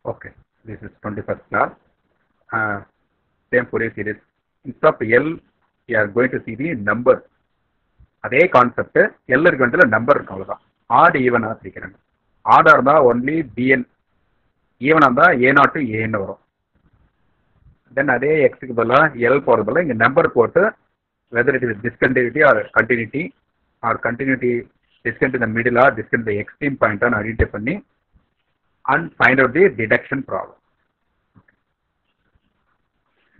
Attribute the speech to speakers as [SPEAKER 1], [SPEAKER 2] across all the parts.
[SPEAKER 1] Okay, this is 21st class. Same Fourier series. Instead of L, we are going to see the numbers. அதே concept L இருக்க வேண்டிய number இருக்கும், அவ்வளோதான். Add ஈவனாக பிரிக்கிறாங்க. ஆடாக இருந்தால் ஒன்லி பிஎன், ஈவனாக இருந்தால் A0 to AN வரும். தென் அதே எக்ஸுக்கு பதிலாக எல் போகிறதுல இங்கே நம்பர் போட்டு whether it is discontinuity or continuity discount இந்த middle or discount the extreme பாயிண்ட்டாக ஐடென்டிஃபை பண்ணி and find out the deduction problem.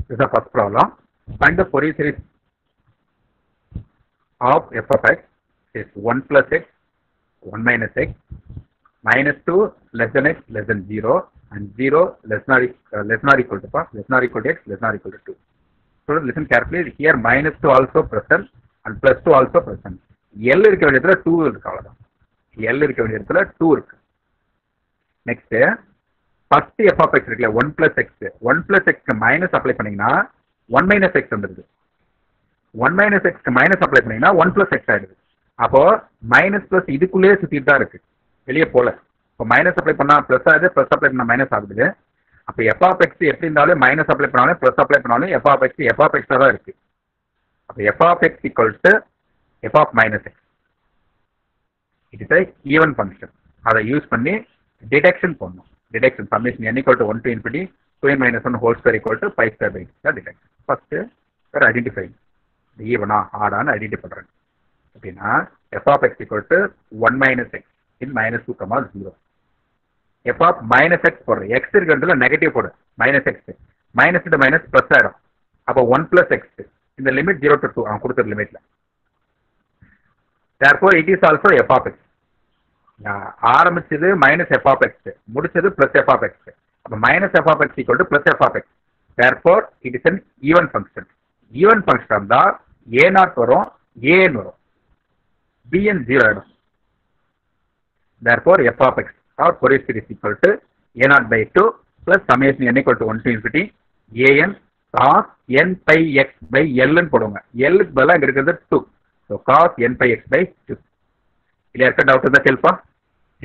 [SPEAKER 1] This is the first problem. Find the Fourier series of f of x is 1 plus x, 1 minus x, minus 2 less than x less than 0, and 0 less than or equal to less than or equal to x less than or equal to 2. So listen carefully. Here minus 2 also present and plus 2 also present. L இருக்க வேண்டியதுல 2 இருக்கு, அவ்வளவுதான். L இருக்க வேண்டியதுல 2 இருக்கு. Next, first f of x இருக்குல்ல 1 plus x, 1 plus x க்கு minus apply பண்ணீங்கன்னா 1 minus x வந்துடுது. 1 minus x க்கு மைனஸ் அப்ளை பண்ணீங்கன்னா 1 plus x ஆயிடுது. அப்போ மைனஸ் பிளஸ் இதுக்குள்ளேயே சுத்திட்டு தான் இருக்கு, வெளியே போல. இப்போ மைனஸ் அப்ளை பண்ணா பிளஸ் ஆகுது, பிளஸ் அப்ளை பண்ணா மைனஸ் ஆகுது. அப்போ f of x எப்படி இருந்தாலும் மைனஸ் அப்ளை பண்ணாலும் பிளஸ் அப்ளை பண்ணாலும் f of x தான் இருக்கு. அப்போ f of x equals to f of minus x. It is a even function. அதை யூஸ் பண்ணி deduction பண்ணணும். Deduction summation n equal to 1 to infinity 2n minus 1 whole square equal to pi square by the deduction. First, we are identifying the even odd and identify பண்றேன். அப்படின்னா f of x equal to 1 minus x in minus 2 comma 0. f of minus x போடுறேன். x இருக்கிறதுல negative போடு, minus x minus to minus plus ஆயிடும். அப்போ 1 plus x இந்த limit 0 to 2 அவன் கொடுத்த லிமிட்ல. Therefore it is also f of x. ஆரம்பிச்சது மைனஸ் எஃப் ஆஃப் எக்ஸ், முடிச்சது பிளஸ் எஃப் ஆஃப் எக்ஸ். அப்போ minus f of x equal to plus f of x. Therefore it is an even function. Even function இருந்தால் A0 வரும், AN வரும், BN 0 ஆயிடும். Therefore f of x are Fourier series equal to A0 by 2 plus summation n equal to 1 to infinity AN cos n pi x by L ன்னு போடுவாங்க. L க்கு பதிலாக இங்கே இருக்கிறது 2. So cos n pi x by 2. இல்லை இருக்க doubt இருந்தால் கேள்ப்பா.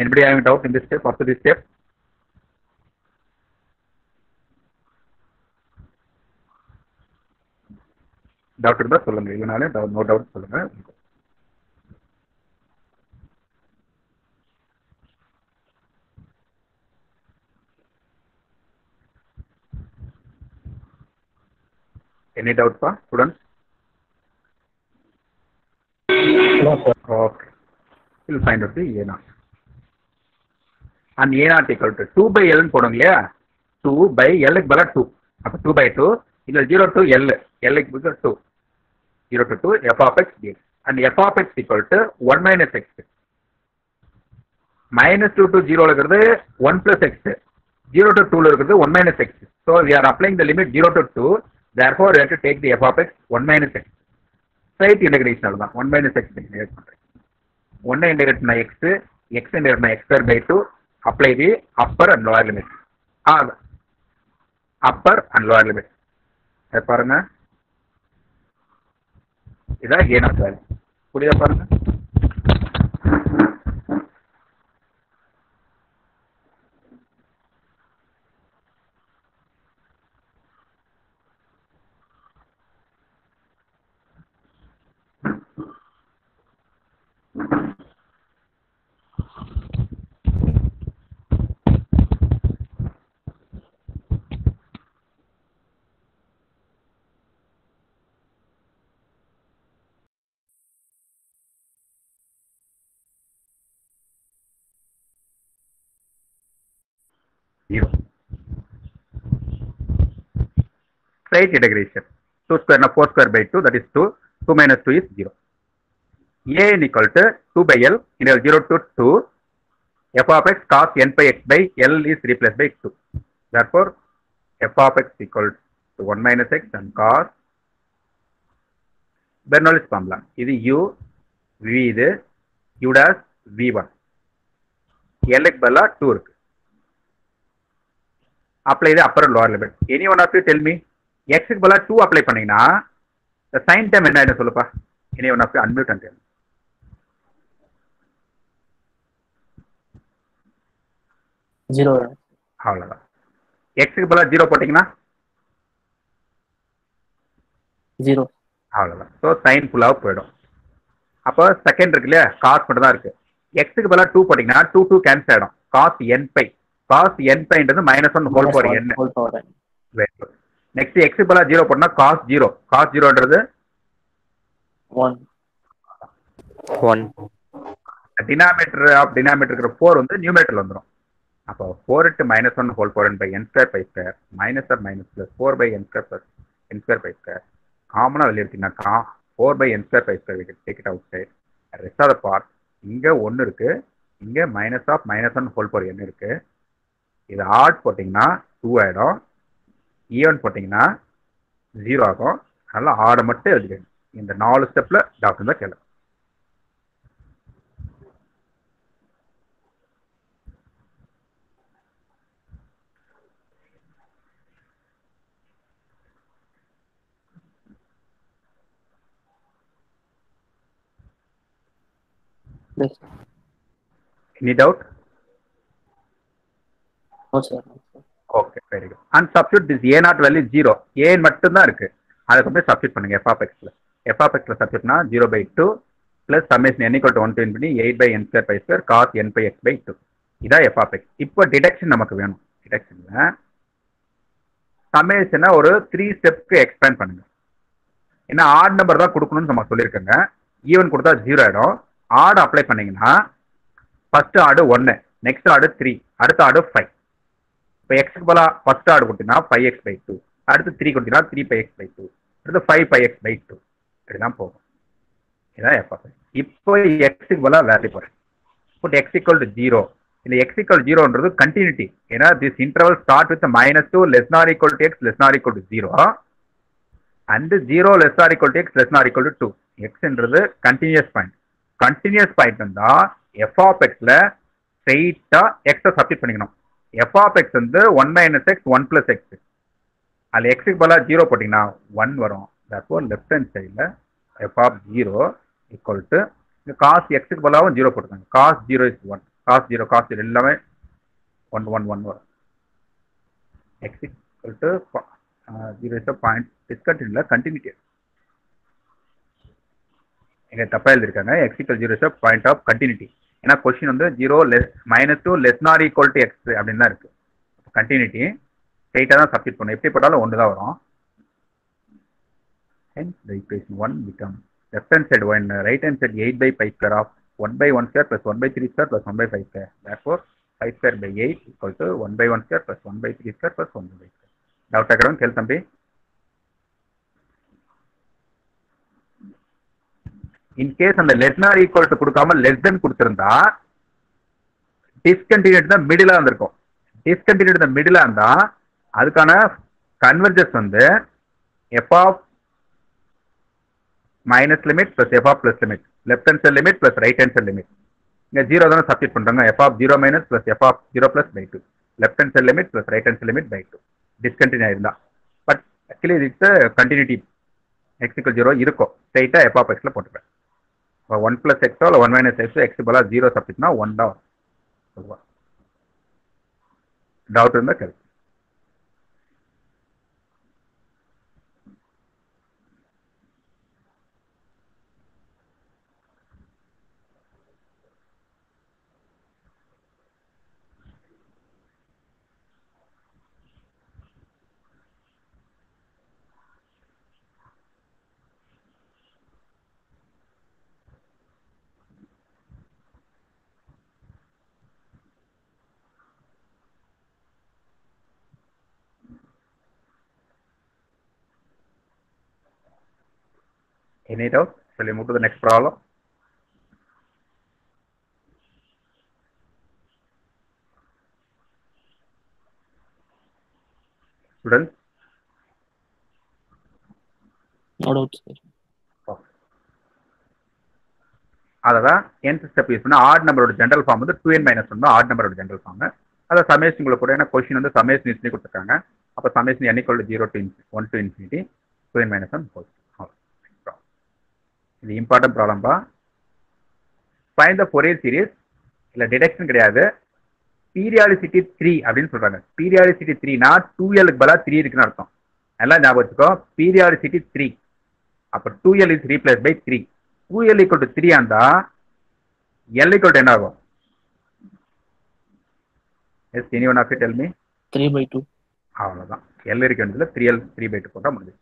[SPEAKER 1] Anybody having doubt in this step, after this step? Doubt இருந்தா சொல்லுங்க, இல்லைனாலே நோ டவுட் சொல்லுங்க. Any doubt pa students? No sir. Okay, we'll find out the A0. And A0 equal to 2 by L போடுங்க இல்லையா, 2 by L க்கு பதிலாக 2. அப்போ 2 by 2 இதில் 0 to L, L க்கு பதிலாக 2, 0 to 2 f of x dx. And f of x equal to 1 minus x. minus 2 to 0 இருக்கிறது 1 plus x, 0 to 2 இருக்கிறது 1 minus x. So we are applying the limit 0 to 2. Therefore we have to take the f of x 1 minus x. Straight integration தான் 1 minus x integrate பண்ணுறேன். 1 integrate பண்ண x, x integrate பண்ண x square by 2. Apply the upper and lower limit. Upper and lower limit. பாருங்க, இதான் A0 value. புரியுதா பாருங்க. Straight integration. 2 square na 4 square by 2, that is 2. 2 minus 2 is 0. An equal to 2 by L, in L 0 to 2. F of x cos n pi x by L is replaced by 2. Therefore f of x equal to 1 minus x and cos Bernoulli's formula. இது u, v இது u dash v1. L க்கு பதிலாக 2 இருக்கு. Apply the upper and lower limit. Any one of you tell me, x க்கு பதிலாக 2 apply பண்ணீங்கன்னா the sin term என்ன சொல்லுப்பா. Any one of you unmute and tell me.
[SPEAKER 2] 0.
[SPEAKER 1] அவ்வளவுதான். எக்ஸுக்கு பதிலாக 0 போட்டிங்கன்னா
[SPEAKER 2] 0.
[SPEAKER 1] அவ்வளோதான். ஸோ சைன் ஃபுல்லாக போயிடும். அப்போ செகண்ட் இருக்கு இல்லையா, காஸ் மட்டும் தான் இருக்கு. எக்ஸுக்கு பதிலாக 2 போட்டிங்கன்னா 2 கேன்சல் ஆகிடும். Cos n pi, cos n பைன்றது -1 ஹோல் பவர் n. நெக்ஸ்ட் எக்ஸுக்கு பதிலாக 0 போட்டோம்னா காஸ் 0, காஸ் 0ன்றது
[SPEAKER 2] 1.
[SPEAKER 1] டினாமேட்டர் ஆஃப் டினாமேட்டர் இருக்கிற 4 வந்து நியூமேட்டர்ல வந்துடும். அப்போ 4 × -1 whole power n by n square pi square minus or minus plus 4 by n square plus n square pi square. காமனாக வெளியே எடுத்தீங்கன்னாக்கா 4 by n square pi square we can take it outside. Rest of the part இங்கே 1 இருக்கு, இங்கே -1 whole power n இருக்கு. இது add போட்டிங்கன்னா 2 ஆகிடும், even போட்டிங்கன்னா 0 ஆகும். அதனால ஆடை மட்டும் எழுதிக்கணும். இந்த 4 ஸ்டெப்ல டாக்டர் தான் கேள்வி.
[SPEAKER 2] Yes.
[SPEAKER 1] Any doubt?
[SPEAKER 2] No, sir.
[SPEAKER 1] Okay, very good. And substitute this a naught value 0. a மட்டும் தான் இருக்கு. அதை கொண்டு போய் சப்ஸ்டிட் பண்ணுங்க f of x ல. f of x ல சப்ஸ்டிட்னா 0/2 plus summation n = 1 to infinity 8 by n square pi square cos n pi x by 2. இதான் f of x. இப்போ டிடக்ஷன் நமக்கு வேணும். டிடக்ஷன்ல சம்மேஷனை ஒரு 3 ஸ்டெப்க்கு எக்ஸ்பேண்ட் பண்ணுங்க. ஏன்னா ஆட் நம்பர் தான் கொடுக்கணும்னு நம்ம சொல்லியிருக்கோங்க. ஈவன் கொடுத்தா 0 ஆயிடும். ஆடு அப்ளை பண்ணீங்கன்னா ஃபர்ஸ்ட் ஆடு 1, நெக்ஸ்ட் ஆடு 3, அடுத்த ஆடு 5. இப்போ எக்ஸுக்கு பதிலாக ஃபர்ஸ்ட் ஆடு கொடுத்தீங்கன்னா 5x/2, அடுத்து 3 கொடுத்தீங்கன்னா 3πx/2, அடுத்து 5πx/2. இப்படிதான் போகும். இதான் f of x. இப்போ எக்ஸுக்கு பதிலாக வேல்யூ போகிறேன். Put x = 0. இந்த x = 0ன்றது கண்டினியூட்டி. ஏன்னா this interval start with -2 < x < 0 and 0 < x < 2. xன்றது கண்டினியூஸ் பாயிண்ட். கண்டினியூஸ் பாயிண்ட் இருந்தா f of x ல ஸ்ட்ரெயிட்டா x சப்ஸ்டிட் பண்ணிக்கணும். f of x வந்து 1 - x 1 + x. அதுல x க்கு பதிலா 0 போட்டீங்கன்னா 1 வரும். therefore left hand sideல f of 0 = cos x க்கு பதிலாவும் 0 போட்டுருக்காங்க. cos 0 is 1, cos 0 எல்லாமே 1 1 1 வரும். x = 0 is a point discontinuous continuity. இங்க தப்பா எழுதிருக்காங்க. x = 0 is a point of continuity. ஏன்னா கொஸ்டின் வந்து 0 -2 < x அப்படின்னு தான் இருக்கு. கண்டினியூட்டி ஸ்ட்ரெயிட்டா தான் சப்ஸ்டிட் பண்ணும். எப்படி போட்டாலும் 1 தான் வரும். Hence the equation 1 becomes left hand side 1, right hand side 8/pi square of 1/1 square plus 1/3 square plus 1/5 square. Therefore 5 square by 8 = 1/1 square plus 1/3 square plus 1/5 square. Doubt ஆகிறவங்க கேள்வி தம்பி. இன்கேஸ் அந்த லெஸ் ஈக்குவல் டு கொடுக்காம less than கொடுத்திருந்தா discontinued தான் மிடிலா வந்திருக்கும். Discontinued தான் மிடிலா இருந்தா அதுக்கான கன்வர்ஜன்ஸ் வந்து f of minus limit plus f of plus limit, left hand side limit plus right hand side limit. இங்க 0 தானே சப்ஸ்டிட் பண்றாங்க. f of 0 minus plus f of 0 plus by 2, left hand side limit plus right hand side limit by 2. Discontinue இருந்தா but actually it's continuity. x = 0 இருக்கும். ஸ்ட்ரெயிட்டா f of x ல போட்டுப்பேன். 1 + x or 1 - x x பதிலா 0 சப்ஸ்டிட்னா 1 தான் வரும். Doubt இருந்தா கேள்வி. Any doubt? Shall we move to the next problem? Students?
[SPEAKER 2] No doubt, sir.
[SPEAKER 1] அதான் nth ஸ்டெப் யூஸ் பண்ணா ஆட் நம்பரோட ஜெனரல் ஃபார்ம் வந்து 2n - 1 தான் ஆட் நம்பரோட ஜெனரல் ஃபார்ம். அதை சமேஷன் கூட ஏன்னா கொஸ்டின் வந்து சமேஷன் யூஸ் பண்ணி கொடுத்துருக்காங்க. அப்போ summation n = 0 to 1 to infinity 2n - 1 whole. இது இம்பார்ட்டன்ட் ப்ராப்ளம் பா. Find the Fourier series. இல்லை டிடக்ஷன் கிடையாது, பீரியாடிசிட்டி 3 அப்படின்னு சொல்றாங்க. பீரியாடிசிட்டி 3னா 2Lக்கு பதிலா 3 இருக்குன்னு அர்த்தம். எல்லாம் ஞாபகம் வச்சுக்கோ. பீரியாடிசிட்டி 3. அப்ப 2L is replaced by 3. 2L equal to 3 Andal L equal to என்ன ஆகும்? Yes, anyone of you tell me?
[SPEAKER 2] 3/2.
[SPEAKER 1] அவ்வளவுதான். L இருக்க வேண்டியதுல 3L 3/2 போட்டா முடிஞ்சு.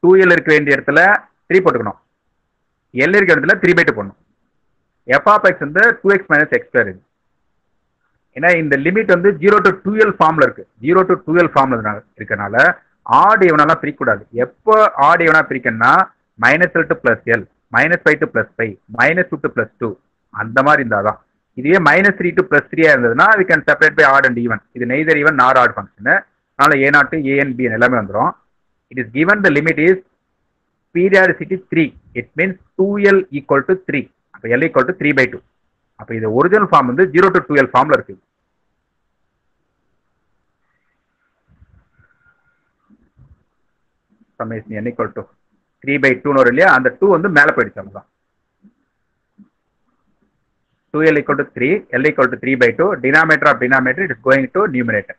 [SPEAKER 1] 2L இருக்க வேண்டிய இடத்துல 3 போட்டுக்கணும். L இருக்க இடத்துல 3/2 போடணும். f of x வந்து 2x minus x square இது. ஏன்னா இந்த லிமிட் வந்து 0 to 2L ஃபார்ம்ல இருக்கு. 0 to 2L ஃபார்ம்ல இருக்கனால ஆட் ஈவனாலாம் பிரிக்கக்கூடாது. எப்போ add ஈவனா பிரிக்கணும்னா -L to +L, -5 to +5, -2 to +2 அந்த மாதிரி இருந்தாதான். இதுவே -3 to +3 இருந்ததுன்னா we can separate by odd and even. இது neither even nor odd function. அதனால a0 to an b எல்லாமே வந்துரும். It is given the limit is periodicity 3. It means 2L equal to 3. அப்ப L equal to 3/2. அப்ப இது original form வந்து 0 to 2L ஃபார்ம்ல இருக்கு. சமேஷன் n equal to 3/2 வரும் இல்லையா, அந்த 2 வந்து மேல போயிடுச்சு. அவ்வளவுதான். 2L equal to 3, L equal to 3/2. Denominator of denominator it is going to numerator.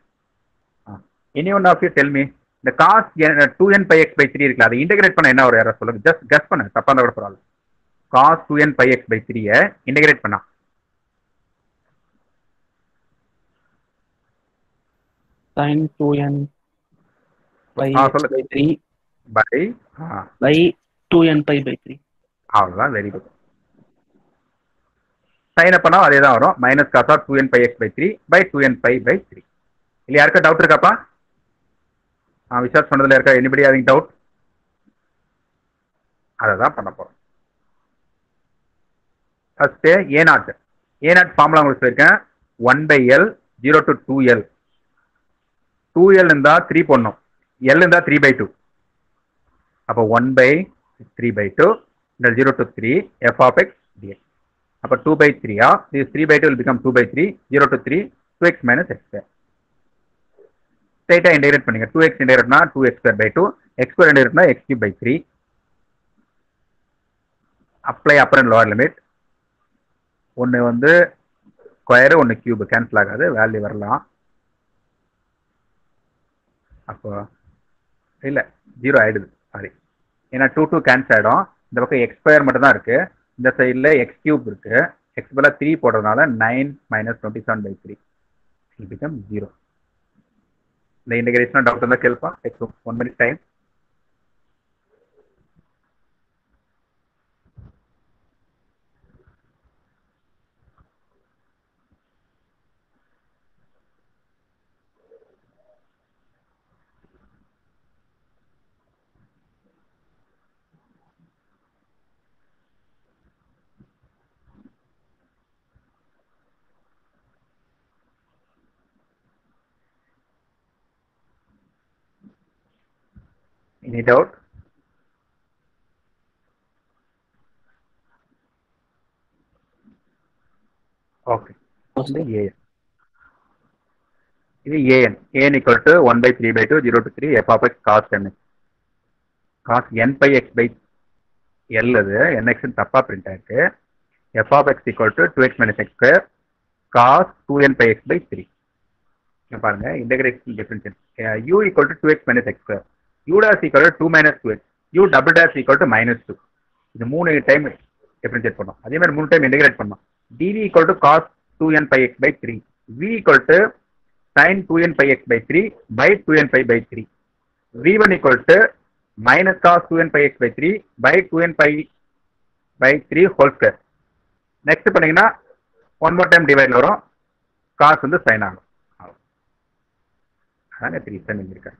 [SPEAKER 1] Any one of you tell me, the cos 2n pi x by 3 இருக்குல்ல, அதை இன்டகிரேட் பண்ண என்ன ஒரு எரர் சொல்லுங்க. ஜஸ்ட் கெஸ் பண்ணு, தப்பா இருந்தா கூட பரவாயில்ல. cos 2n pi x by 3 integrate பண்ணா
[SPEAKER 2] sin 2n pi x by 3 by 2n pi by 3.
[SPEAKER 1] அவ்வளவுதான். Very good. சைன் அப் பண்ணா அதே தான் வரும். Minus cos of 2n pi x by 3 by 2n pi by 3. இல்ல யாருக்கா டவுட் இருக்காப்பா? விசார் சொன்னதுல இருக்கா? Anybody having doubt? அதை தான் பண்ண போறோம். ஃபர்ஸ்ட் a0 ஃபார்முலா உங்களுக்கு சொல்லியிருக்கேன். 1/L 0 to 2L. 2L இருந்தா 3 போடணும், L இருந்தா 3/2. அப்போ 1/3/2 0 to 3 f of x dx. அப்போ 2/3 this 3/2 will become 2/3. 0 to 3 2x minus x square. ஸ்ட்ரைட்டா இன்டகிரேட் பண்ணுங்க. 2x இன்டகிரேட்னா 2x square by 2, x square இன்டகிரேட்னா x cube by 3. Apply upper and lower limit. ஒன்று வந்து square, ஒன்று கியூப், கேன்சல் ஆகாது, value வரலாம். அப்போ இல்லை 0 ஆயிடுது, சாரி. ஏன்னா 2 கேன்சல் ஆகிடும். இந்த பக்கம் எக்ஸ் ஸ்கொயர் மட்டும் தான் இருக்கு. இந்த சைடில் எக்ஸ் கியூப் இருக்கு. எக்ஸ் பதிலாக 3 போடுறதுனால 9 - 27/3 it becomes 0. இந்த இன்டகிரேஷன் டவுட் இருந்தால் கேள்ப்பா. Takes 1 minute time. Any doubt? Okay. இது an equal to 1/3/2 0 to 3 f of x cos n. cos n pi x by L அது nx தப்பா பிரிண்ட் ஆயிருக்கு. f of x equal to 2x minus x square cos 2n pi x by 3. பாருங்க, integration differentiate. u equal to 2x minus x square, u dash equal to 2 minus 2x, u double dash equal to -2. இது 3 time differentiate பண்ணோம். அதே மாதிரி 3 time integrate பண்ணோம். dv equal to cos 2n pi x by 3, v equal to sin 2n pi x by 3 by 2n pi by 3, v1 equal to minus cos 2n pi x by 3 by 2n pi by 3 whole square. Next பண்ணீங்கன்னா 1 more time divide வரும், cos வந்து sign ஆகும். அதாங்க 3 sign இருக்கேன்.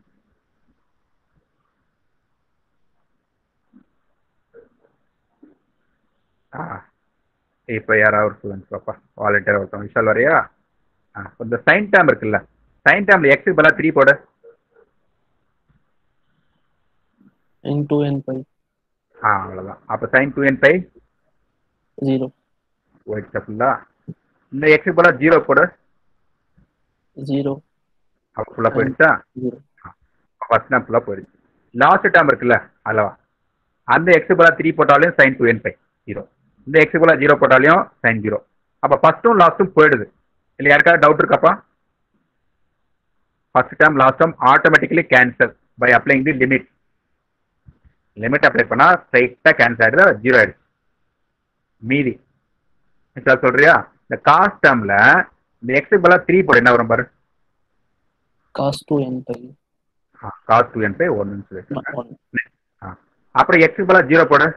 [SPEAKER 1] இப்போ யாராவது students பாப்பா volunteer ஒருத்தவங்க விஷால் வரையா? இந்த சைன் டேம் இருக்குல்ல, சைன் டேம்ல எக்ஸுக்கு பதிலாக 3 போட.
[SPEAKER 2] (2n pi).
[SPEAKER 1] அவ்வளோதான். அப்போ sin 2n pi
[SPEAKER 2] 0
[SPEAKER 1] போயிடுச்சு ஃபுல்லா. இந்த எக்ஸுக்கு பதிலாக 0 போட.
[SPEAKER 2] 0
[SPEAKER 1] அப்போ ஃபுல்லாக போயிடுச்சா? ஃபர்ஸ்ட் டேம் ஃபுல்லாக போயிடுச்சு. லாஸ்ட் டேம் இருக்குல்ல அல்லவா, அந்த எக்ஸுக்கு பதிலாக 3 போட்டாலையும் sin 2n pi 0. இந்த எக்ஸுக்கு பதிலாக 0 போட்டாலையும் sin 0. அப்போ ஃபர்ஸ்ட்டும் லாஸ்ட்டும் போயிடுது. இல்லை யாருக்காவது டவுட் இருக்காப்பா? first term last term automatically cancel by applying the limit. Limit apply பண்ணா ஸ்ட்ரைட்டா கேன்சல் ஆயிடுது, ஜீரோ ஆயிடுச்சு. மீதி சொல்றியா, இந்த காஸ்ட் டேர்ம்ல இந்த எக்ஸுக்கு பதிலா 3 போடு, என்ன வரும் பாரு.
[SPEAKER 2] cos 2n pi
[SPEAKER 1] cos 2n by 1 சொல்லி.
[SPEAKER 2] 1
[SPEAKER 1] அப்புறம் எக்ஸுக்கு பதிலா 0 போடு,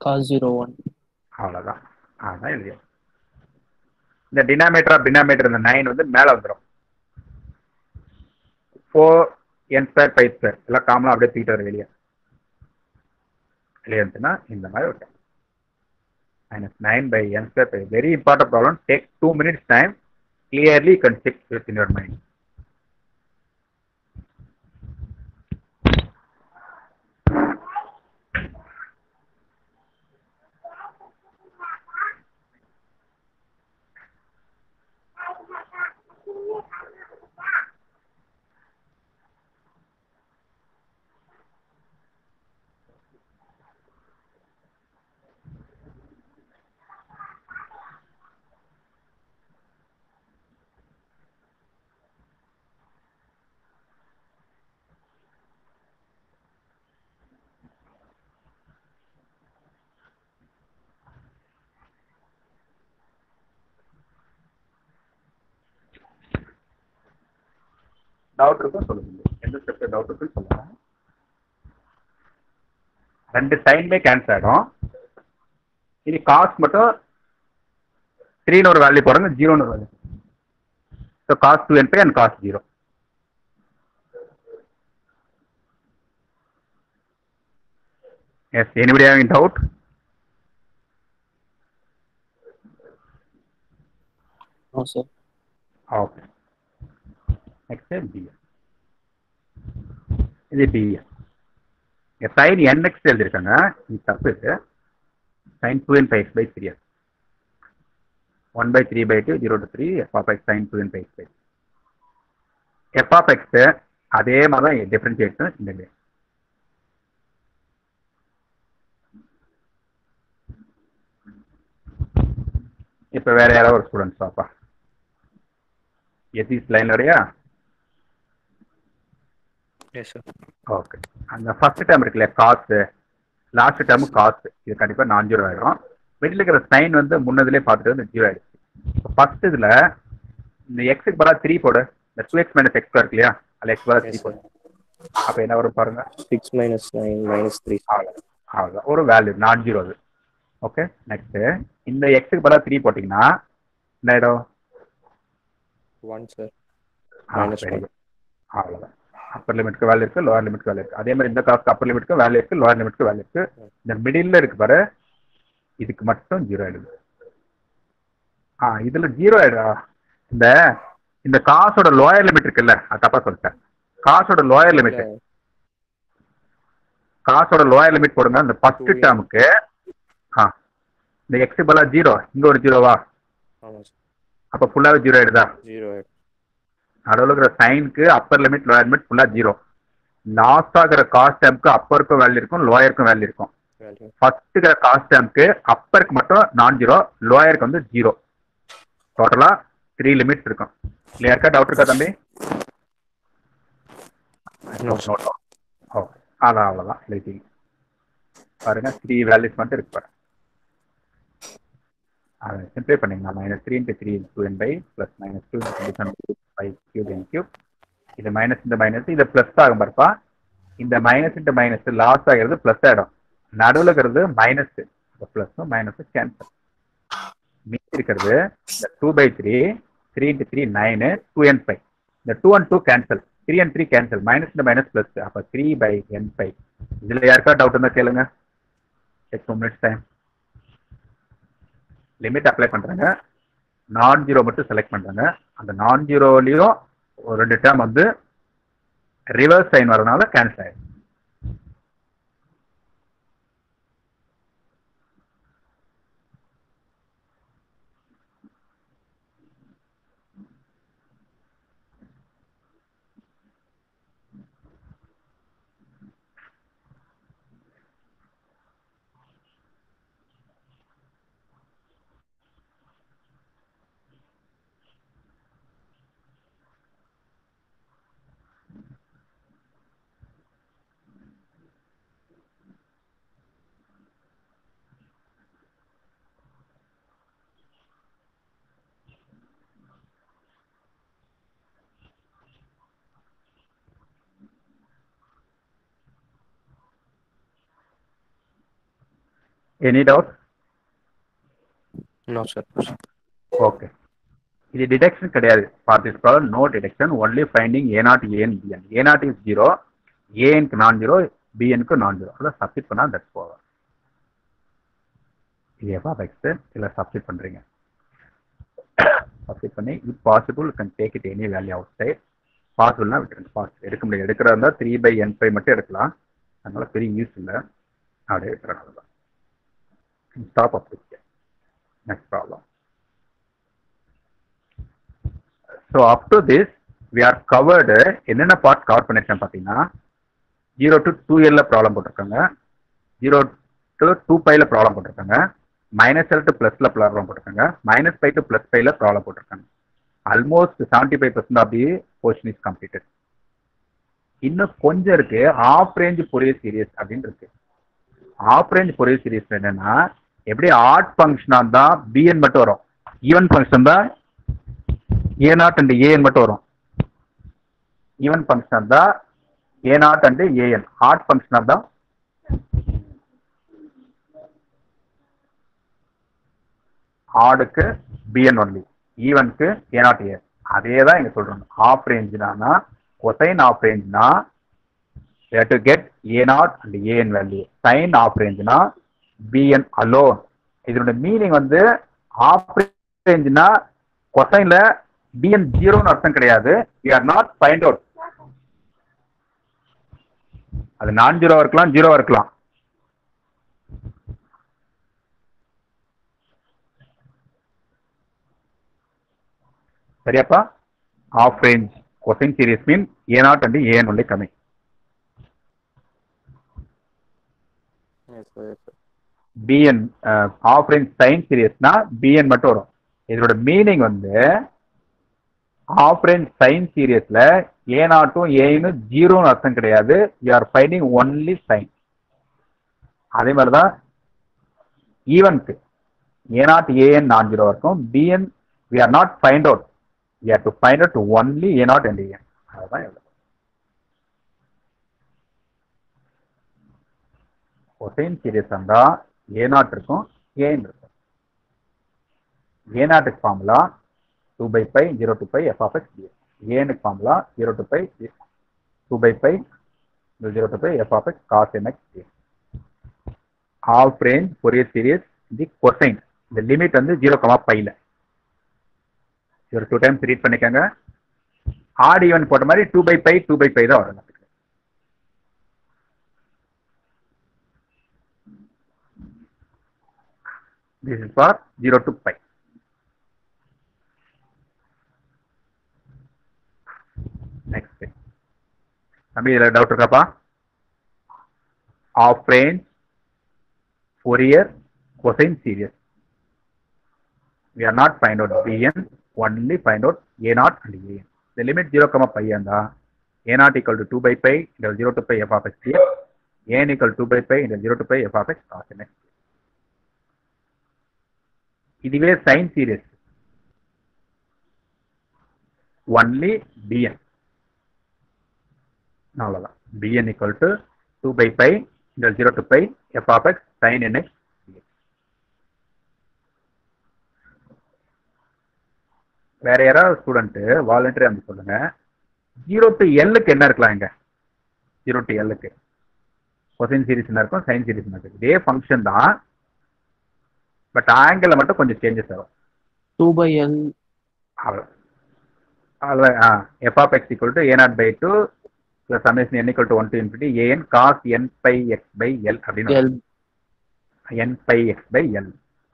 [SPEAKER 2] cos 0 1.
[SPEAKER 1] அவ்வளவுதான். அதான் எழுதியா. இந்த டினாமேட்டர் ஆஃப் டினாமேட்டர் இந்த 9 வந்து மேல வந்துடும். 4n ஸ்கொயர் பை ஸ்கொயர் எல்லாம் காமனா அப்படியே தூக்கிட்டு வர வெளியே. வெளியே இருந்துச்சுன்னா இந்த மாதிரி ஒரு minus 9 by n square pi. Very important problem. Take 2 minutes time. Clearly you can check it in your mind. Doubt இருக்கும் சொல்லுங்க, எந்த ஸ்டெப்ல டவுட் இருக்குன்னு சொல்லுங்க. ரெண்டு சைனுமே கேன்சல் ஆகிடும். இது காஸ்ட் மட்டும் 3ன்னு ஒரு வேல்யூ போடுங்க, 0ன்னு ஒரு value. So cos 2n pi and cos 0. Yes, anybody having doubt?
[SPEAKER 2] No sir.
[SPEAKER 1] Okay. Next b. இது பி. சைன் nx எழுதிருக்காங்க, இது தப்பு. இது sin 2n pi x by 3. 1 by 3 by 2 0 to 3 f of x sin 2n pi x by 3. f of x அதே மாதிரி தான் differentiate இந்த. இப்ப வேற யாராவது ஒரு ஸ்டூடெண்ட்ஸ் பாப்பா, எத்திஸ் லைன்ல வரையா?
[SPEAKER 3] Yes sir.
[SPEAKER 1] ஓகே. அந்த ஃபர்ஸ்ட் டேர்ம் இருக்குல்ல காஸ்ட், லாஸ்ட் டேர்ம் காஸ்ட், இது கண்டிப்பா நான் ஜீரோ ஆயிடும். வெளியில இருக்கிற சைன் வந்து முன்னதுலேயே பார்த்துட்டு வந்து ஜீரோ ஆயிடுச்சு. ஃபர்ஸ்ட் இதுல இந்த எக்ஸுக்கு பதிலா 3 போடு, இந்த 2x மைனஸ் எக்ஸ் இருக்கு இல்லையா, அதில் எக்ஸ் பதிலா 3 போடு. அப்ப என்ன வரும் பாருங்க,
[SPEAKER 3] 6 minus 9 minus 3.
[SPEAKER 1] அவ்வளோதான் ஒரு வேல்யூ நான் ஜீரோ அது. ஓகே. நெக்ஸ்ட் இந்த எக்ஸுக்கு பதிலா 3 போட்டீங்கன்னா என்ன ஆயிடும்?
[SPEAKER 3] 1 சார். minus 1.
[SPEAKER 1] அவ்வளோதான். அப்பர் லிமிட்க்கு வேல்யூ இருக்கு, லோவர் லிமிட்க்கு வேல்யூ இருக்கு. அதே மாதிரி இந்த காஸ்ட் அப்பர் லிமிட்க்கு வேல்யூ இருக்கு, லோவர் லிமிட்க்கு வேல்யூ இருக்கு. இந்த மிடில் இருக்கு பாரு, இதுக்கு மட்டும் ஜீரோ ஆயிடுது. இதுல ஜீரோ ஆயிடுதா? இந்த இந்த காசோட லோயர் லிமிட் இருக்குல்ல, அது தப்பா சொல்லிட்டேன். காசோட லோயர் லிமிட், காசோட லோயர் லிமிட் போடுங்க. இந்த ஃபர்ஸ்ட் டேர்முக்கு இந்த எக்ஸ் பலா ஜீரோ, இங்க ஒரு ஜீரோவா? அப்ப ஃபுல்லாவே ஜீரோ ஆயிடுதா? நடுவில் இருக்கிற சைனுக்கு அப்பர் லிமிட் லோயர் லிமிட் ஃபுல்லா ஜீரோ. லாஸ்ட் ஆகிற காஸ்ட் டேர்முக்கு அப்பருக்கும் வேல்யூ இருக்கும், லோயருக்கும் வேல்யூ இருக்கும். ஃபர்ஸ்ட் இருக்கிற காஸ்ட் டேர்முக்கு அப்பருக்கு மட்டும் நான் ஜீரோ, லோயருக்கு வந்து ஜீரோ. டோட்டலா 3 லிமிட்ஸ் இருக்கும். கிளியர் டவுட் இருக்கா தம்பி? அதான் அவ்வளோதான் எழுதிங்க பாருங்க. 3 வேல்யூஸ் மட்டும் இருக்கு பாருங்க. அதை சிம்பிளை பண்ணிங்கன்னா -3 × 3 2n by plus -2 × 5 cube n cube. இது மைனஸ், இந்த மைனஸ், இது பிளஸ் ஆகும் பாருப்பா. இந்த மைனஸ் இன்ட்டு மைனஸ் லாஸ் ஆகிறது பிளஸ் ஆகிடும். நடுவில் இருக்கிறது மைனஸ், பிளஸும் மைனஸும் கேன்சல். மீதி இருக்கிறது இந்த 2/3, 3 × 3 9, 2n pi. இந்த 2 and 2 cancel, 3 and 3 cancel, minus இந்த மைனஸ் பிளஸ், அப்போ 3/n pi. இதில் யாருக்கா டவுட் இருந்தால் கேளுங்க. 2 minutes டைம். லிமிட் அப்ளை பண்றாங்க, நான் ஜீரோ மட்டும் செலக்ட் பண்றாங்க. அந்த நான் ஜீரோலையும் ஒரு 2 டேர்ம் வந்து ரிவர்ஸ் சைன் வரனால கேன்சல் ஆயிடும். Any doubt?
[SPEAKER 3] No, sir.
[SPEAKER 1] Okay. இது டிடெக்ஷன் கிடையாது. For this problem, no detection, only finding A0, AN, BN. A0 is 0, AN க்கு நான் 0, BN க்கு நான் 0. அத சப்ஸ்டிட் பண்ணா தட்ஸ் ஓவர். இது f of x இல்ல சப்ஸ்டிட் பண்றீங்க. சப்ஸ்டிட் பண்ணி if possible you can take it any value outside. பாசிபிள்னா விட்டுருங்க. பாசிபிள் எடுக்க முடியாது. எடுக்கிறதா இருந்தா 3/n5 மட்டும் எடுக்கலாம். அதனால பெரிய யூஸ் இல்லை. அப்படியே விட்டுறலாம். Stop up. Next problem. So up to this we are covered. என்னென்ன பார்ட் கவர் பண்ணிருக்கேன் பார்த்தீங்கன்னா 0 to 2l ல ப்ராப்ளம் போட்டிருக்காங்க, 0 to 2π ல ப்ராப்ளம் போட்டிருக்காங்க, -l to +l ல ப்ராப்ளம் போட்டிருக்காங்க, -π to +π ல ப்ராப்ளம் போட்டிருக்காங்க. Almost 75% of the portion is completed. இன்னும் கொஞ்சம் இருக்கு. ஆஃப் ரேஞ்ச் ஃபோரியர் சீரிஸ் அப்படின்னு இருக்கு. ஆஃப் ரேஞ்ச் ஃபோரியர் சீரிஸ் என்னன்னா எப்படி ஆட் ஃபங்க்ஷனா இருந்தா bn மட்டும் வரும், ஈவன் ஃபங்க்ஷன் தான் a0 and an மட்டும் வரும். ஈவன் ஃபங்க்ஷன் தான் a0 and an. Add function தான் ஆடுக்கு bn ஒன்லி, ஈவனுக்கு a0 a. அதே தான் இங்க சொல்றோம். ஆஃப் ரேஞ்ச்னா கொசைன் ஆஃப் ரேஞ்ச்னா we have to get a0 and an value. sin half ரேஞ்ச்னா bn alone. இதோட மீனிங் வந்து ஆஃப் ரேஞ்ச்னா கொசைன்ல bn 0 ன்னு அர்த்தம் கிடையாது. we are not find out. அது நான் 0 இருக்கலாம், 0 இருக்கலாம். சரியாப்பா? Half range cosine series mean a0 and an only coming.
[SPEAKER 3] Yes, sir. Yes, sir.
[SPEAKER 1] bn half range sine சீரிஸ்னா bn மட்டும் வரும். இதோட மீனிங் வந்து ஆஃப் ரேஞ்ச் சைன் சீரிஸ்ல a0 a 0 அர்த்தம் கிடையாது. You are finding only sine. அதே மாதிரிதான் ஈவனுக்கு a0 an நான் 0 இருக்கும். bn we are not find out. we have to find out only a0 and an. அதுதான் எவ்வளவு. கொசைன் சீரிஸ் இருந்தா a0 இருக்கும், an இருக்கும். a0 formula 2/π 0 to π f of x dx. an formula 0 to π 2/π 0 to π f of x cos nx dx. Half range Fourier series the cosine. இந்த limit வந்து 0,π ல. ஒரு 2 times read பண்ணிக்கங்க. ஆட் ஈவன் போட்ட மாதிரி 2/π தான் வரும். This is for 0 to π. Next thing. தம்பி இதுல டவுட் இருக்காப்பா? Half range Fourier cosine series. We are not find out bn, only find out a0 and an. The limit 0,π இருந்தா a0 equal to 2/π into 0 to π f of x dx, an equal to 2/π into 0 to π f of x cos nx. இதுவே sign series only bn. அவ்வளவுதான். bn equal to 2/π into 0 to π f of x sin nx dx. வேற யாராவது student voluntary வந்து சொல்லுங்க. 0 to l என்ன இருக்கலாம் இங்க? 0 to l cosine series என்ன இருக்கும், சைன் சீரிஸ் என்ன இருக்கும்? இதே ஃபங்க்ஷன் தான், பட் ஆங்கிள் மட்டும் கொஞ்சம் சேஞ்சஸ் ஆகும்.
[SPEAKER 2] 2/l
[SPEAKER 1] f of x equal to a0/2 plus summation n equal to 1 to infinity an cos n pi x by l அப்படின்னு n pi x by l.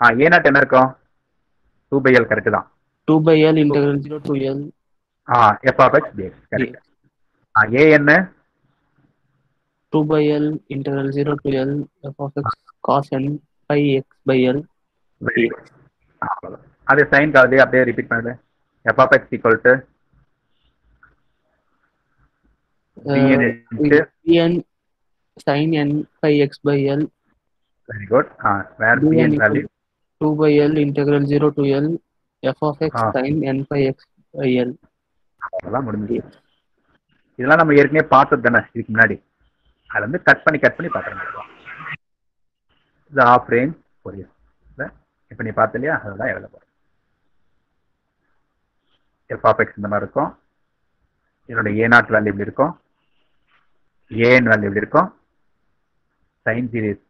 [SPEAKER 1] a0 என்ன இருக்கும்? 2/l correct தான்.
[SPEAKER 2] 2/l integral 0 to l
[SPEAKER 1] f of x dx correct. an
[SPEAKER 2] 2/l integral 0 to l f of x cos n pi x by l.
[SPEAKER 1] அது sign காது அப்படியே repeat பண்ணுது. f of x equal to
[SPEAKER 2] bn sin n pi x by l.
[SPEAKER 1] Very good. Where bn value
[SPEAKER 2] 2/l integral 0 to l f of x sin n pi x by l.
[SPEAKER 1] அதெல்லாம் முடிஞ்சு. இதெல்லாம் நம்ம ஏற்கனவே பார்த்தது தானே இதுக்கு முன்னாடி. அதுல இருந்து கட் பண்ணி பார்க்கறோம். இது ஆஃப் ரேஞ்ச் ஃபோரியர். இப்போ நீ பார்த்த இல்லையா, அதுதான் எழுத போகிறேன். எஃப் ஆஃப் எக்ஸ் இந்த மாதிரி இருக்கும். இதோட A0 வேல்யூ இப்படி இருக்கும், ஏஎன் வேல்யூ இப்படி இருக்கும், சைன் சீரீஸ்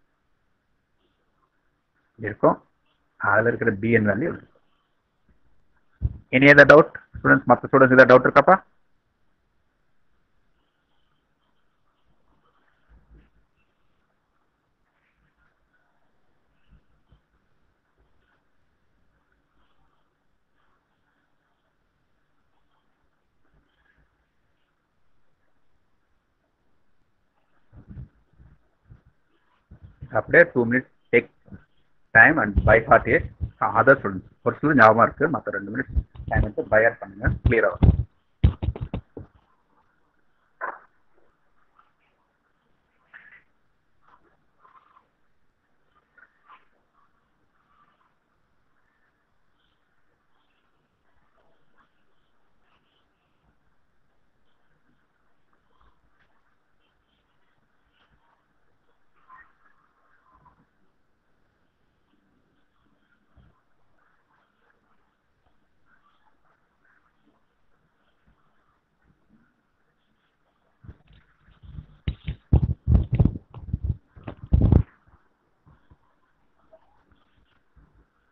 [SPEAKER 1] இருக்கும், அதில் இருக்கிற பிஎன் வேல்யூ இருக்கும். Any other doubt students? மற்ற ஸ்டூடெண்ட்ஸ் ஏதாவது டவுட் இருக்காப்பா? அப்படியே 2 minutes take time and by heart it. Other students ஒரு ஸ்டூடெண்ட் ஞாபகம் இருக்கு, மற்ற 2 minutes டைம் எடுத்து பை ஹார்ட் பண்ணுங்க, கிளியர் ஆகும்.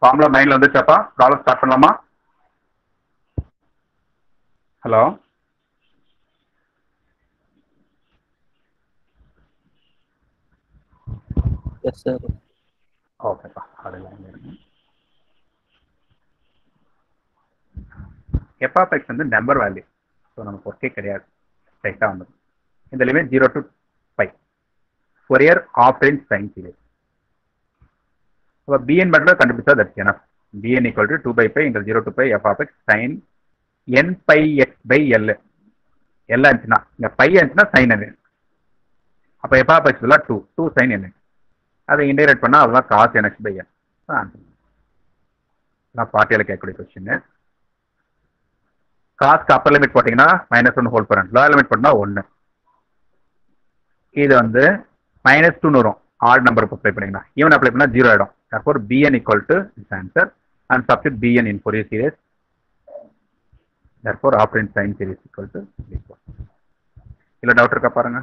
[SPEAKER 1] ஃபார்முலா மைண்ட்ல வந்துச்சாப்பா? ப்ராப்ளம் ஸ்டார்ட் பண்ணலாமா? Hello,
[SPEAKER 2] yes sir.
[SPEAKER 1] ஓகேப்பா. அதெல்லாம் எஃப் ஆஃப் எக்ஸ் வந்து நம்பர் வேல்யூ, ஸோ நமக்கு ஒர்க்கே கிடையாது, ஸ்ட்ரைட்டாக வந்துடும். இந்த limit 0 to π. Fourier of range sine series. அப்போ பிஎன் மட்டும் கண்டுபிடிச்சா that's enough. Bn equal to 2/π இங்கே 0 to π f of x sine n πx by l. எல்லாம் இருந்துச்சுன்னா இங்கே பை இருந்துச்சுன்னா சைன் n. அப்போ f of x 2 sine n. அதை இன்டகிரேட் பண்ணால் அதுதான் காஸ் nx by n. நான் பார்ட்டியில் கேட்கக்கூடிய கொஸ்டின். காஸ்க்கு அப்பர் லிமிட் போட்டிங்கன்னா -1 ஹோல் பரண்ட், லோயர் லிமிட் போட்டால் 1. இது வந்து -2 வரும். ஆட் நம்பர் அப்ளை பண்ணிங்கன்னா ஈவன் அப்ளை பண்ணால் 0 ஆகிடும். therefore bn equal to this answer and substitute bn in Fourier series. therefore operand sin series equal to this one. இல்ல doubt இருக்கா பாருங்க.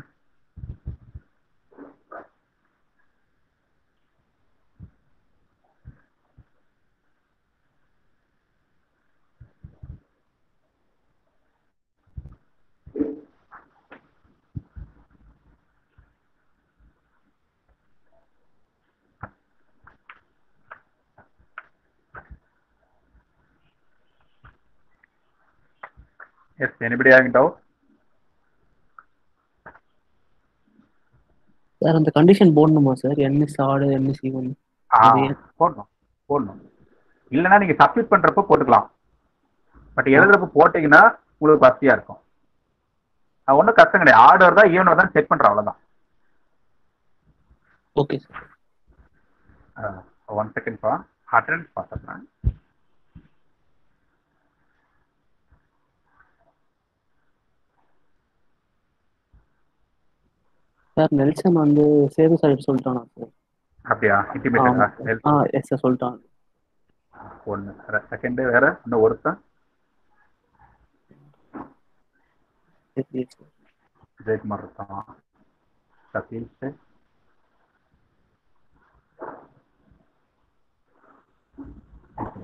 [SPEAKER 1] Yes, anybody having doubt?
[SPEAKER 2] Sir அந்த condition போடணுமா sir? n is odd, n is even?
[SPEAKER 1] போடணும். இல்லைன்னா நீங்க substitute பண்றப்ப போட்டுக்கலாம். பட் எழுதுறப்ப போட்டீங்கன்னா உங்களுக்கு வசதியா இருக்கும். ஒன்றும் கஷ்டம் கிடையாது. ஆர்டர் தான் ஈவன் தான் செக் பண்றோம், அவ்வளவுதான்.
[SPEAKER 2] Okay sir.
[SPEAKER 1] 1 second பா, அட்டெண்டன்ஸ் பார்த்துக்கலாம்.
[SPEAKER 2] சார் நெல்சன் வந்து சேது சார் சொல்லிட்டானா சார்?
[SPEAKER 1] அப்படியா? இன்டிமேட்டா?
[SPEAKER 2] எஸ் சார் சொல்லிட்டான்.
[SPEAKER 1] 1 செகண்ட். வேற இன்னும் ஒருத்தன் ஜெயக்குமார் இருக்கான். கபில்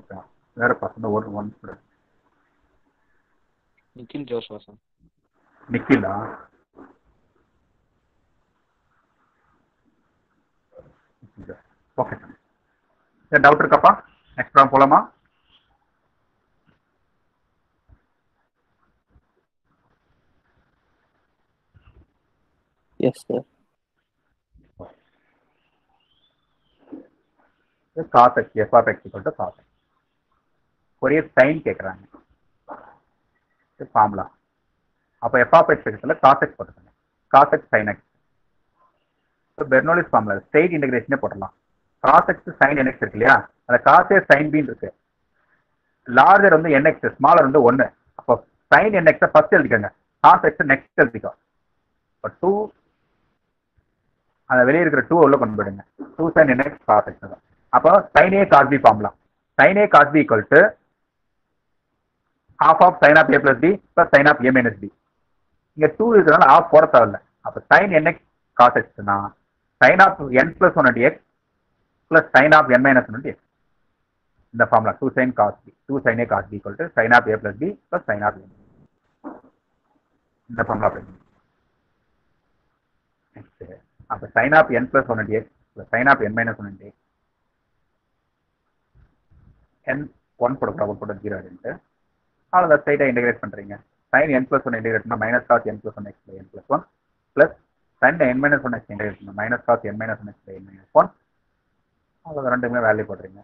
[SPEAKER 1] சார், வேற பசங்க ஒரு 1 student.
[SPEAKER 3] Nikhil Joshua sir.
[SPEAKER 1] Nikhila? Okay sir. Doubt இருக்காப்பா? நெக்ஸ்ட் ப்ராப்ளம் போலாமா?
[SPEAKER 2] Yes sir.
[SPEAKER 1] cos x f of x equal to cos x. Fourier sin கேக்குறாங்க. ஃபார்முலா. அப்ப f of x இடத்துல cos x போட்டுக்கங்க. cos x sin x. இப்போ Bernoulli's formula straight இன்டகிரேஷனே போடலாம். cos x sin nx இருக்கு இல்லையா, அந்த cos a sin b இருக்கு. லார்ஜர் வந்து nx, ஸ்மாலர் வந்து 1. அப்போ sin nx ஃபர்ஸ்ட் எழுதிக்கங்க, cos x நெக்ஸ்ட் எழுதிக்கோ. இப்போ 2 அந்த வெளியே இருக்கிற 2 உள்ள கொண்டு போயிடுங்க. 2 sin nx cos x தான். அப்போ sin a cos b formula sin a cos b equal to half of sin of a plus b plus sin of a minus b. இங்க 2 இருக்கிறனால ஆஃப் போட தேவையில்ல. அப்ப sin nx cos x னா sin of n plus 1 dx plus sin of n minus 1 dx. இந்த formula 2 sin cos b 2 sin a cos b equal to sin of a plus b plus sin of n. இந்த formula apply பண்ணுங்க. Next அப்ப sin of n plus 1 dx plus sin of n minus 1 dx n 1 போட 0 ஆயிடுச்சு. அவ்வளோ ஸ்ட்ரைட்டாக integrate பண்ணுறீங்க. sin n plus 1 integrate பண்ணால் minus cos n plus 1 x by n plus 1 plus sin n minus 1 x integrate பண்ணால் minus cos n minus 1 x by n minus 1. அவ்வளோ ரெண்டுமே value போடுறீங்க.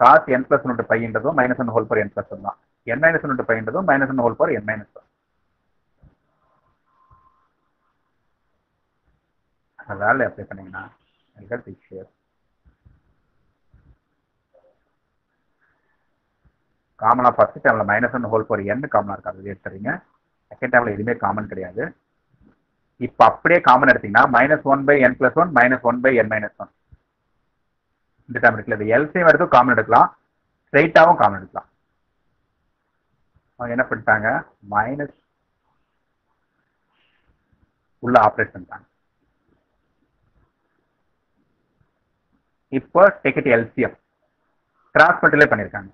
[SPEAKER 1] காஸ் n plus 1 பைன்றதும் minus 1 whole power n plus 1 தான். n minus 1 பைன்றதும் minus 1 whole power n minus 1. அந்த value apply பண்ணீங்கன்னா காமனா ஃபர்ஸ்ட் டேர்ம்ல மைனஸ் 1 ஹோல் பவர் n காமனா இருக்காது, அது எடுத்துறீங்க. செகண்ட் டேர்ம்ல எதுவுமே காமன் கிடையாது. இப்போ அப்படியே காமன் எடுத்தீங்கன்னா minus 1 by n plus 1 minus 1 by n minus 1. இந்த டேர்ம் இருக்குல்ல, இது எல்சிஎம் எடுத்து காமன் எடுக்கலாம், ஸ்ட்ரைட்டாகவும் காமன் எடுக்கலாம். அவங்க என்ன பண்ணிட்டாங்க, மைனஸ் உள்ள ஆப்ரேட் பண்ணிட்டாங்க. இப்போ டேக் எல்சிஎம் கிராஸ் மல்டிப்ளை பண்ணியிருக்காங்க.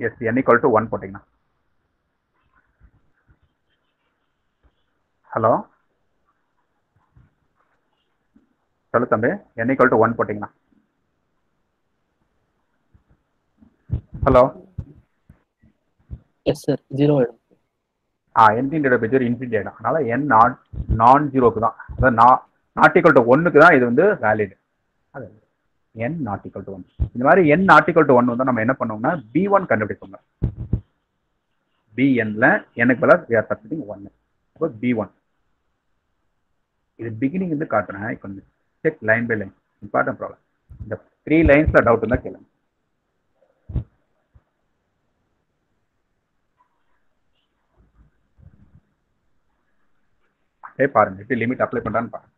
[SPEAKER 1] எஸ் n equal to 1 போட்டீங்கன்னா, ஹலோ சொல்லு தம்பி, n equal to 1 போட்டீங்கன்னா, ஹலோ
[SPEAKER 2] எஸ் சார் 0 ஆயிடும்.
[SPEAKER 1] n இன்ஃபினிட்டி ஆகிடும். அதனால n நான் ஜீரோக்கு தான், அதாவது நாட் ஈக்குவல் டு 1க்கு தான் இது வந்து வேலிட். அது n நாட் ஈக்குவல் டு 1. இந்த மாதிரி n நாட் ஈக்குவல் டு 1 வந்து நம்ம என்ன பண்ணுவோம்னா b1 கண்டுபிடிப்போங்க. bnல எனக்கு பதிலாக we are substituting 1. அப்போ b1 இது பிகினிங் வந்து காட்டுறேன். இப்போ check line by line, important problem. இந்த 3 லைன்ஸ்ல டவுட் இருந்தால் கேளுங்க. பாருங்க எப்படி லிமிட் அப்ளை பண்றான்னு பாருங்க.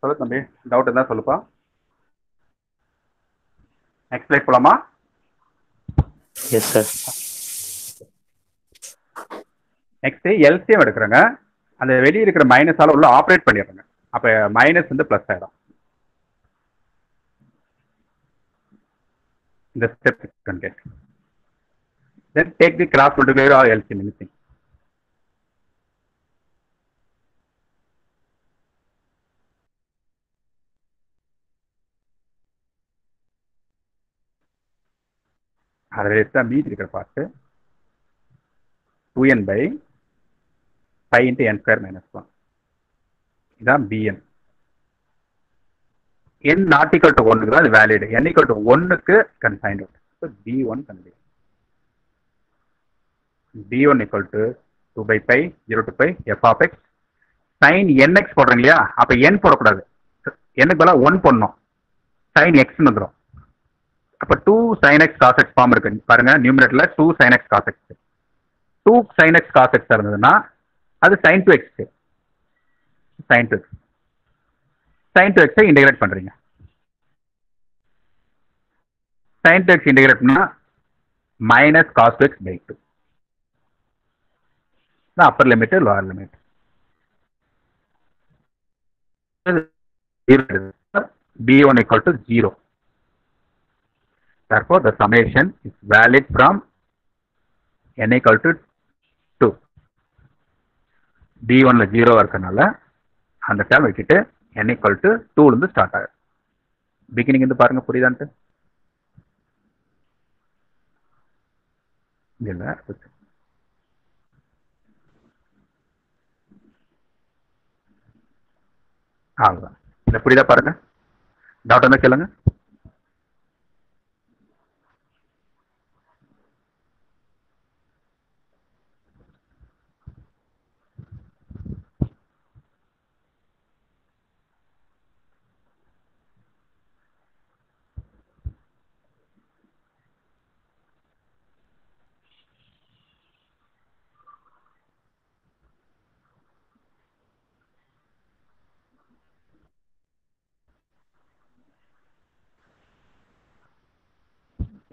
[SPEAKER 1] சொல்லு தம்பி, டவுட் இருந்தா சொல்லுப்பா. நெக்ஸ்ட் ஸ்லைட் போலாமா?
[SPEAKER 2] Yes sir.
[SPEAKER 1] நெக்ஸ்ட் எல்சிஎம் எடுக்கிறேங்க. அந்த வெளியே இருக்கிற மைனஸால உள்ள ஆப்ரேட் பண்ணிடுறேங்க. அப்ப மைனஸ் வந்து பிளஸ் ஆயிடும். இந்த ஸ்டெப் கண்டெக்ட். Then take the cross multiplier or LCM anything. அதில் எடுத்தா மீதி இருக்கிற பார்த்து 2n by 5 into n square minus 1. இதான் bn. n not equal to 1 தான் அது வேலிட். n equal to 1க்கு கன்சைன்ட். ஸோ b1 கண்டுபிடிக்கும். b1 equal to 2 by pi 0 to pi f of x sin nx போடுறீங்க இல்லையா, அப்ப n போடக்கூடாது, n க்கு பதிலா 1 போடணும், sin x வந்துடும். அப்ப 2 sin x cos x form இருக்கு பாருங்க, நியூமரேட்டர்ல 2 sin x cos x, 2 sin x cos x இருந்ததுன்னா அது sin 2x, sin 2x, sin 2x integrate பண்றீங்க, sin 2x இன்டகிரேட் பண்ணா minus cos 2x by 2, upper limit lower limit. b1 equal to 0. Therefore, the summation is valid from n equal to 2. b1 ல 0 இருக்கனால அந்த term விட்டுட்டு n equal to 2 இருந்து start ஆகுது. Beginning இருந்து பாருங்க, புரியுதான்ட்டு இல்ல. அவ்வளோதான். இதை புரியுதா பாருங்க, டவுட் இருந்தா கேளுங்க.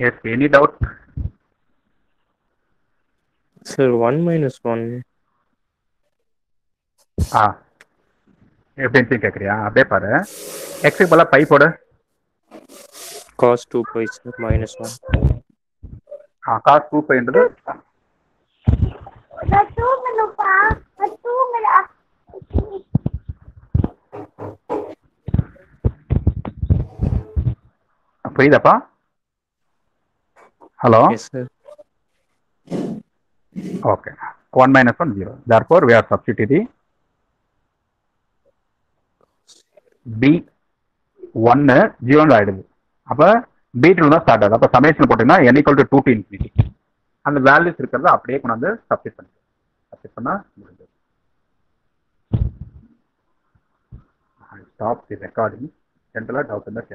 [SPEAKER 1] Yes, any doubt?
[SPEAKER 3] Sir, 1 minus 1.
[SPEAKER 1] எப்படின்னு கேட்குறியா? அப்படியே பாரு, எக்ஸுக்கு பதிலாக பை போடு.
[SPEAKER 3] Cos 2 pi sir, minus 1.
[SPEAKER 1] Cos 2 பைன்றது புரியுதாப்பா? Hello.
[SPEAKER 3] Yes sir.
[SPEAKER 1] Okay. 1 minus 1 0. Therefore, we are substituting b1 0 ஆயிடுது. அப்ப b2 தான் ஸ்டார்ட் ஆகுது. அப்ப சமேஷன் போட்டீங்கன்னா n equal to 2 to infinity. அந்த வேல்யூஸ் இருக்கிறத அப்படியே கொண்டாந்து சப்ஸ்டிட் பண்ணுங்க. சப்ஸ்டிட் பண்ணா முடிஞ்சது. I stop the recording. General doubt in the